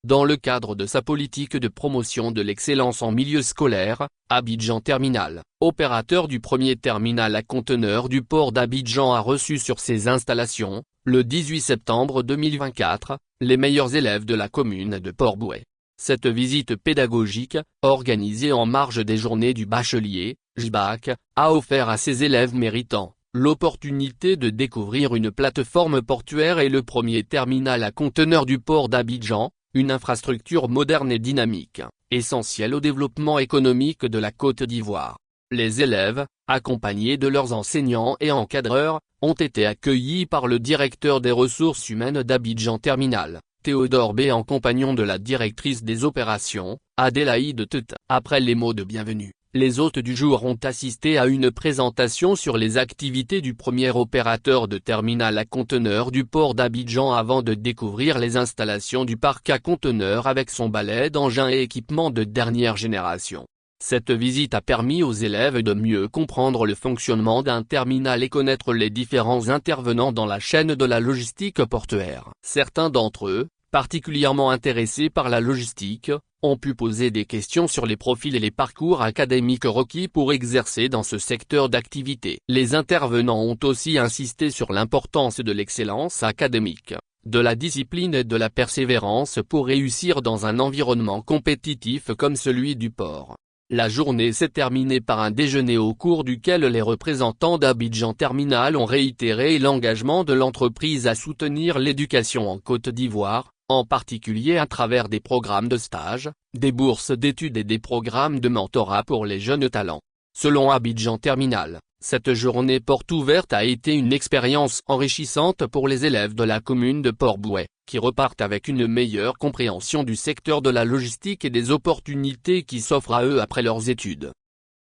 Dans le cadre de sa politique de promotion de l'excellence en milieu scolaire, Abidjan Terminal, opérateur du premier terminal à conteneurs du port d'Abidjan, a reçu sur ses installations, le 18 septembre 2024, les meilleurs élèves de la commune de Port-Bouët. Cette visite pédagogique, organisée en marge des journées du bachelier, JBAC, a offert à ses élèves méritants l'opportunité de découvrir une plateforme portuaire et le premier terminal à conteneurs du port d'Abidjan, une infrastructure moderne et dynamique, essentielle au développement économique de la Côte d'Ivoire. Les élèves, accompagnés de leurs enseignants et encadreurs, ont été accueillis par le directeur des ressources humaines d'Abidjan Terminal, Théodore B, en compagnon de la directrice des opérations, Adélaïde Teut. Après les mots de bienvenue, les hôtes du jour ont assisté à une présentation sur les activités du premier opérateur de terminal à conteneurs du port d'Abidjan avant de découvrir les installations du parc à conteneurs avec son balai d'engins et équipements de dernière génération. Cette visite a permis aux élèves de mieux comprendre le fonctionnement d'un terminal et connaître les différents intervenants dans la chaîne de la logistique portuaire. Certains d'entre eux, particulièrement intéressés par la logistique, ont pu poser des questions sur les profils et les parcours académiques requis pour exercer dans ce secteur d'activité. Les intervenants ont aussi insisté sur l'importance de l'excellence académique, de la discipline et de la persévérance pour réussir dans un environnement compétitif comme celui du port. La journée s'est terminée par un déjeuner au cours duquel les représentants d'Abidjan Terminal ont réitéré l'engagement de l'entreprise à soutenir l'éducation en Côte d'Ivoire, en particulier à travers des programmes de stage, des bourses d'études et des programmes de mentorat pour les jeunes talents. Selon Abidjan Terminal, cette journée porte ouverte a été une expérience enrichissante pour les élèves de la commune de Port-Bouët, qui repartent avec une meilleure compréhension du secteur de la logistique et des opportunités qui s'offrent à eux après leurs études.